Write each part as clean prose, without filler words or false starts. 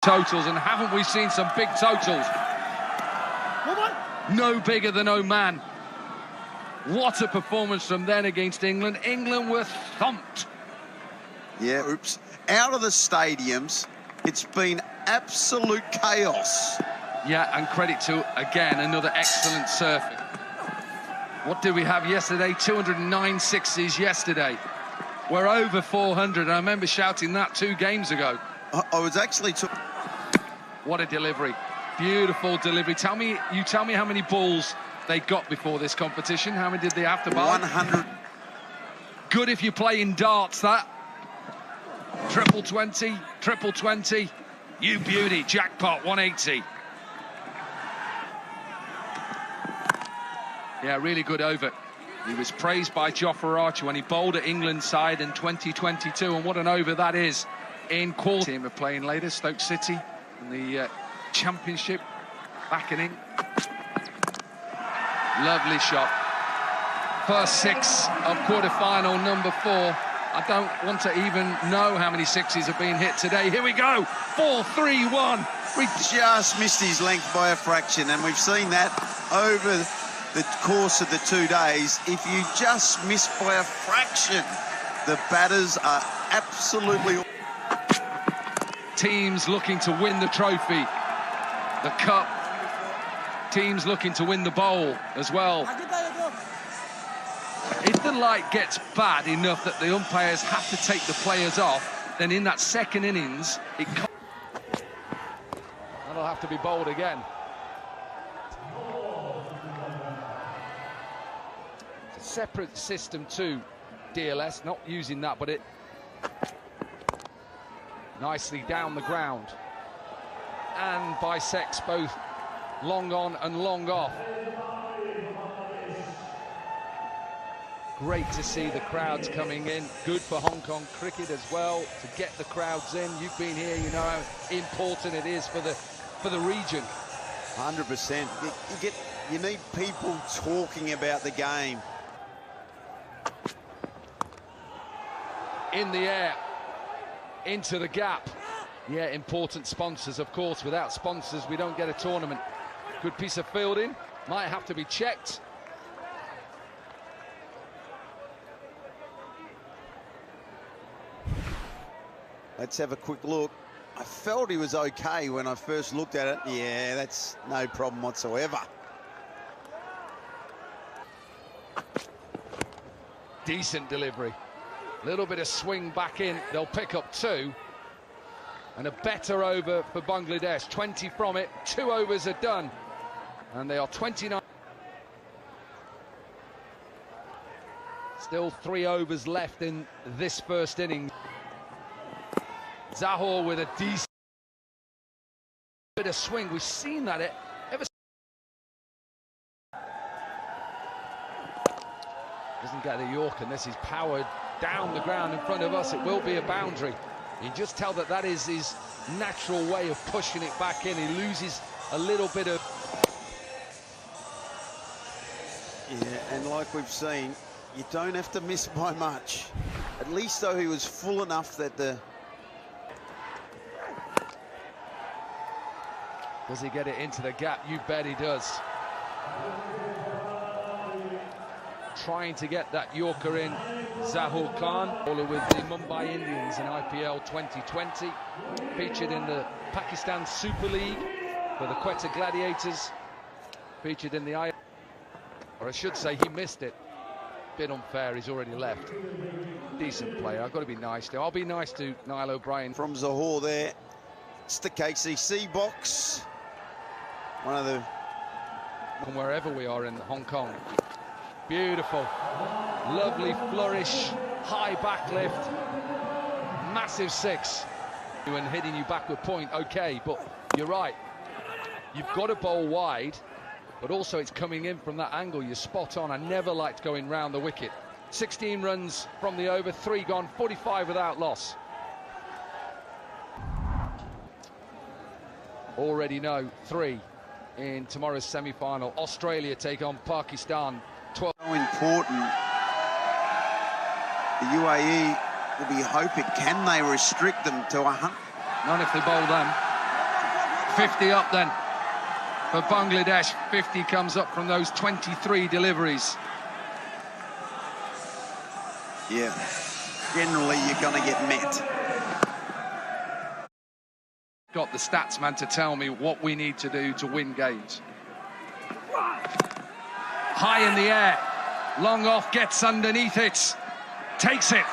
totals, and haven't we seen some big totals? No bigger than Oman. What a performance from then against England. England were thumped. Yeah, oops. Out of the stadiums, it's been absolute chaos. Yeah, and credit to, again, another excellent surfing. What did we have yesterday? 209 sixes yesterday. We're over 400. I remember shouting that 2 games ago. I was actually... What a delivery. Beautiful delivery. Tell me how many balls they got before this competition. How many did they have to bowl? 100. Good if you play in darts, that. Triple 20, triple 20. You beauty, jackpot, 180. Yeah, really good over. He was praised by Jofra Archer when he bowled at England's side in 2022, and what an over that is in qual. Team are playing later, Stoke City in the Championship back in England. Lovely shot. First 6 of quarter-final number 4. I don't want to even know how many sixes have been hit today. Here we go, 4-3-1. We just missed his length by a fraction, and we've seen that over the course of the 2 days. If you just miss by a fraction, the batters are absolutely... Teams looking to win the trophy, the cup. Teams looking to win the bowl as well. If the light gets bad enough that the umpires have to take the players off, then in that second innings, that'll have to be bowled again. It's a separate system to DLS, not using that, but it nicely down the ground and bisects both long on and long off. Great to see the crowds coming in. Good for Hong Kong cricket as well to get the crowds in. You've been here, you know how important it is for the region. 100%. You need people talking about the game. In the air, into the gap. Yeah, important sponsors, of course. Without sponsors, we don't get a tournament. Good piece of fielding. Might have to be checked. Let's have a quick look. I felt he was okay when I first looked at it. Yeah, that's no problem whatsoever. Decent delivery. Little bit of swing back in. They'll pick up 2. And a better over for Bangladesh. 20 from it. 2 overs are done. And they are 29. Still 3 overs left in this first inning. Zahor with a decent bit of swing. We've seen that ever. Doesn't get a York, and this is powered down the ground in front of us. It will be a boundary. You just tell that is his natural way of pushing it back in. He loses a little bit of... Yeah, and like we've seen, you don't have to miss by much. At least, though, he was full enough that the... Does he get it into the gap? You bet he does. Trying to get that Yorker in, Zahur Khan, bowler with the Mumbai Indians in IPL 2020, featured in the Pakistan Super League for the Quetta Gladiators, featured in the or I should say he missed it. Bit unfair, he's already left. Decent player, I've got to be nice to. I'll be nice to Niall O'Brien. From Zahor there, it's the KCC box. One of the... From wherever we are in Hong Kong. Beautiful, lovely flourish, high back lift, massive 6. And hitting you backward point, okay, but you're right. You've got to bowl wide, but also it's coming in from that angle. You're spot on. I never liked going round the wicket. 16 runs from the over, 3 gone, 45 without loss. Already know 3 in tomorrow's semi-final. Australia take on Pakistan. 12. So important. The UAE will be hoping, can they restrict them to 100? Not if they bowl them. 50 up then for Bangladesh. 50 comes up from those 23 deliveries. Yeah, generally you're going to get met. Got the stats man to tell me what we need to do to win games. High in the air, long off, gets underneath it, takes it.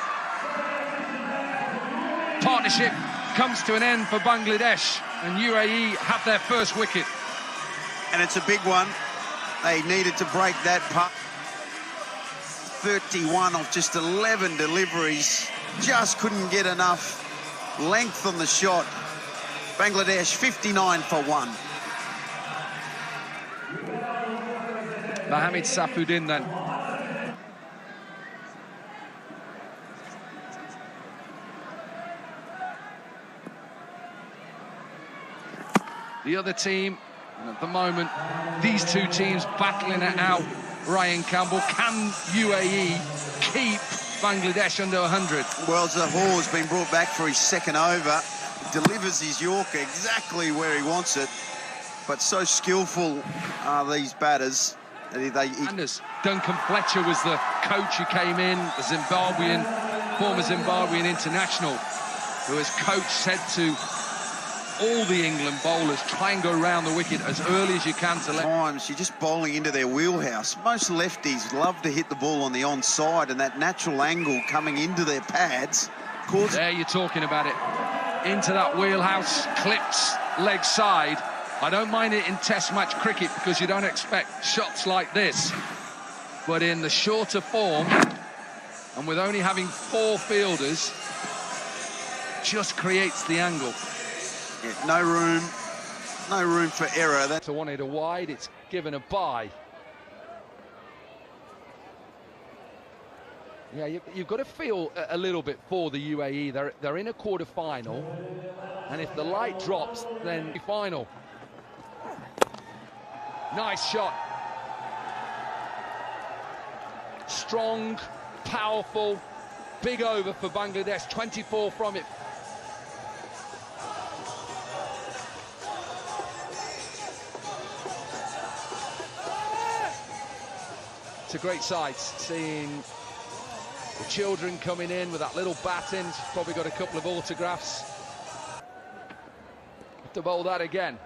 Partnership comes to an end for Bangladesh, and UAE have their first wicket. And it's a big one. They needed to break that putt. 31 of just 11 deliveries. Just couldn't get enough length on the shot. Bangladesh 59 for 1. Mohamed Saifuddin then. The other team, and at the moment, these two teams battling it out. Ryan Campbell, can UAE keep Bangladesh under 100? Well, Zahoor has been brought back for his second over. Delivers his Yorker exactly where he wants it. But so skillful are these batters. Duncan Fletcher was the coach who came in, the former Zimbabwean international, who as coach said to all the England bowlers, try and go around the wicket as early as you can to let... Times you're just bowling into their wheelhouse. Most lefties love to hit the ball on the onside, and that natural angle coming into their pads causes... There you're talking about it. Into that wheelhouse, clips, leg side. I don't mind it in Test match cricket because you don't expect shots like this. But in the shorter form, and with only having 4 fielders, just creates the angle. Yeah, no room for error. So wanted a wide, it's given a bye. Yeah, you've got to feel a little bit for the UAE. They're in a quarter-final, and if the light drops, then the final. Nice shot. Strong, powerful, big over for Bangladesh, 24 from it. It's a great sight, seeing the children coming in with that little baton. She's probably got a couple of autographs. Have to bowl that again.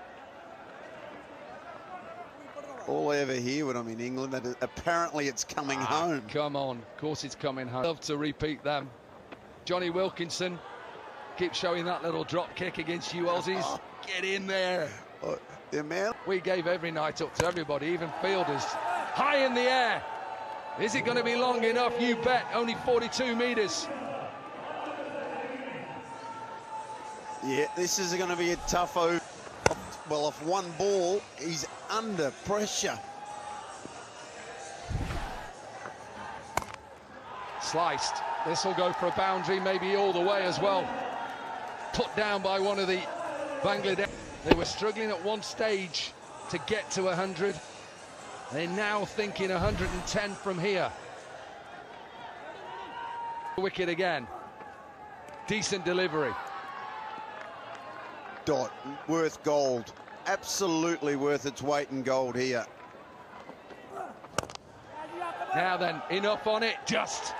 All I ever hear when I'm in England, that apparently it's coming home. Come on, of course it's coming home. Love to repeat them. Johnny Wilkinson keeps showing that little drop kick against you Aussies. Oh. Get in there. Oh, the man. We gave every night up to everybody, even fielders. High in the air. Is it going to be long enough? You bet. Only 42 metres. Yeah, this is going to be a tough over. Well, off one ball, he's under pressure. Sliced. This will go for a boundary, maybe all the way as well. Put down by one of the Bangladesh. They were struggling at one stage to get to 100. They're now thinking 110 from here. Wicket again. Decent delivery. Dot, worth gold. Absolutely worth its weight in gold here. Now then, enough on it. Just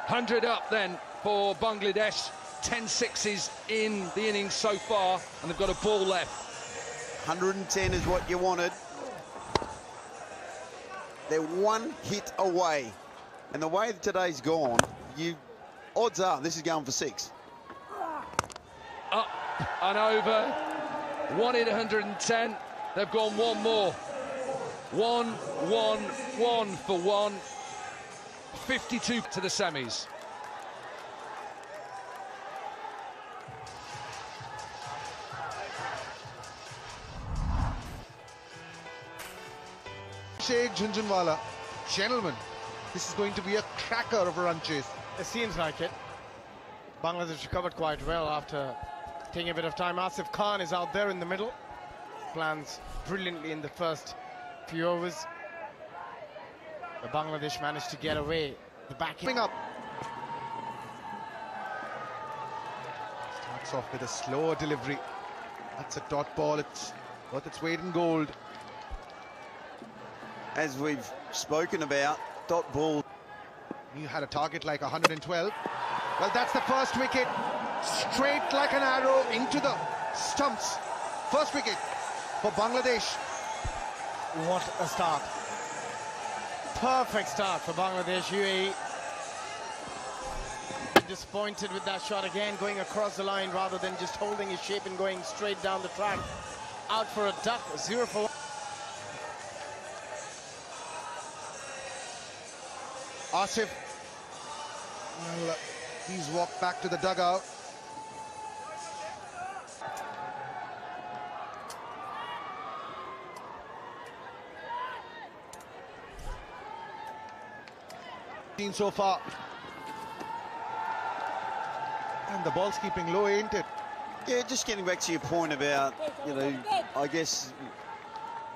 100 up then for Bangladesh. 10 sixes in the innings so far, and they've got a ball left. 110 is what you wanted. They're one hit away. And the way that today's gone, odds are this is going for 6. Up and over. Wanted 110. They've gone one more. 1, 1, 1 for 1. 52 to the semis. Sheikh Jhunjhunwala, gentlemen, this is going to be a cracker of a run chase. It seems like it. Bangladesh recovered quite well after taking a bit of time. Asif Khan is out there in the middle. Plans brilliantly in the first few overs. But Bangladesh managed to get away. The back Up. Starts off with a slow delivery. That's a dot ball. It's worth its weight in gold. As we've spoken about, dot ball. He had a target like 112. Well, that's the first wicket. Straight like an arrow into the stumps. First wicket for Bangladesh. What a start. Perfect start for Bangladesh. UAE disappointed with that shot again, going across the line rather than just holding his shape and going straight down the track. Out for a duck, 0 for 1. Asif, well, he's walked back to the dugout. So far, and the ball's keeping low, ain't it? Yeah, just getting back to your point about, you know, I guess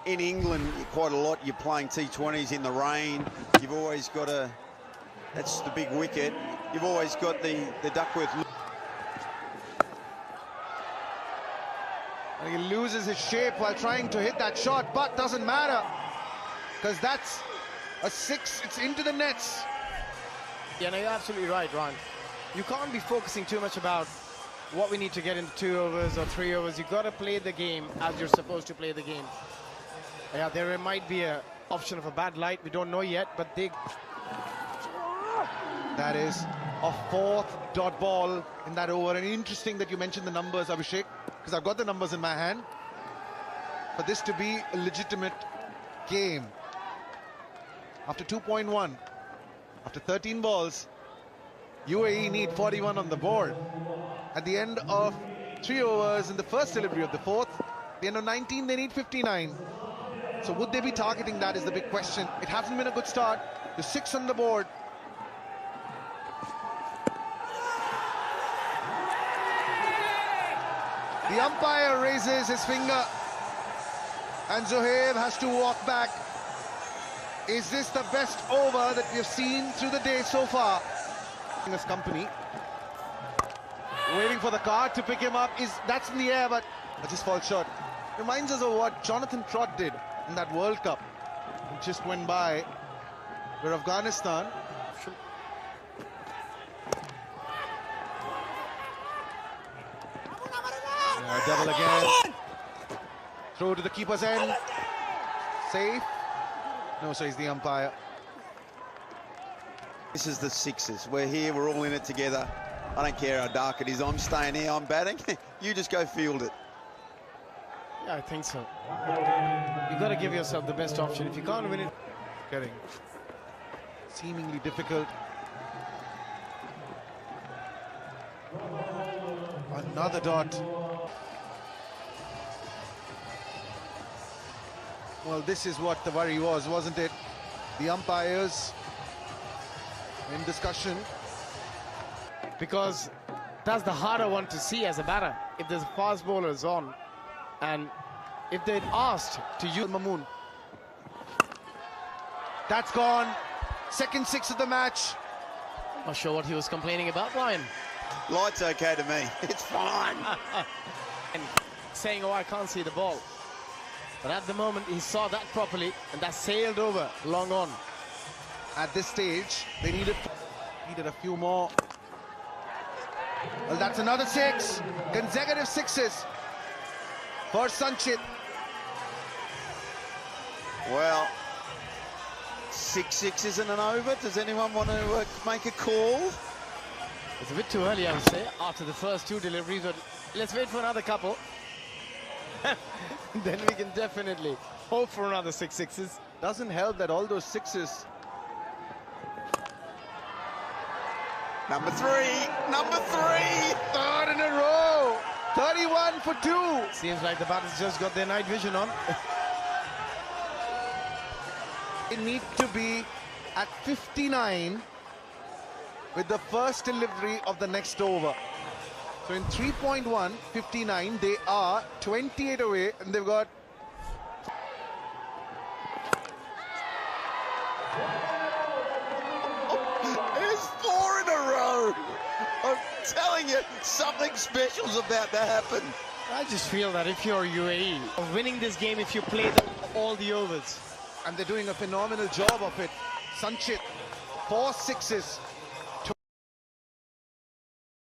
in England quite a lot you're playing T20s in the rain. You've always got a, that's the big wicket. You've always got the Duckworth. And he loses his shape while trying to hit that shot, but doesn't matter because that's a 6. It's into the nets. Yeah, no, you're absolutely right, Ron. You can't be focusing too much about what we need to get into 2 overs or 3 overs. You've got to play the game as you're supposed to play the game. Yeah, there might be an option of a bad light. We don't know yet, but they... That is a 4th dot ball in that over. And interesting that you mentioned the numbers, Abhishek, because I've got the numbers in my hand. For this to be a legitimate game, after 2.1, after 13 balls, UAE need 41 on the board. At the end of 3 overs in the first delivery of the 4th, at the end of 19, they need 59. So would they be targeting that is the big question. It hasn't been a good start. The 6 on the board. The umpire raises his finger and Zohaib has to walk back. Is this the best over that we've seen through the day so far? In this company, waiting for the card to pick him up. That's in the air, but it just falls short. Reminds us of what Jonathan Trott did in that World Cup. It just went by, where Afghanistan double again. Throw to the keeper's end. Safe. No, so he's the umpire. This is the 6s. We're here, we're all in it together. I don't care how dark it is. I'm staying here, I'm batting. You just go field it. Yeah, I think so. You've got to give yourself the best option. If you can't win it, getting seemingly difficult. Another dot. Well, this is what the worry was, wasn't it? The umpires in discussion. Because that's the harder one to see as a batter. If there's fast bowlers on, and if they'd asked to use Mamoon. That's gone. Second 6 of the match. Not sure what he was complaining about, Brian. Light's okay to me. It's fine. And saying, oh, I can't see the ball. But at the moment, he saw that properly, and that sailed over long on. At this stage, they needed a few more. Well, that's another 6. Consecutive 6s for Sanchit. Well, 6 6s and an over. Does anyone want to make a call? It's a bit too early, I would say, after the first 2 deliveries, but let's wait for another couple. Then we can definitely hope for another 6 6s. Doesn't help that all those 6s. Number 3. Number 3. 3rd in a row. 31 for 2. Seems like the batters just got their night vision on. They need to be at 59 with the first delivery of the next over. So in 3.1, 59, they are 28 away, and they've got... There's 4 in a row. I'm telling you, something special's about to happen. I just feel that if you're UAE, winning this game if you play all the overs. And they're doing a phenomenal job of it. Sanchit, 4 sixes.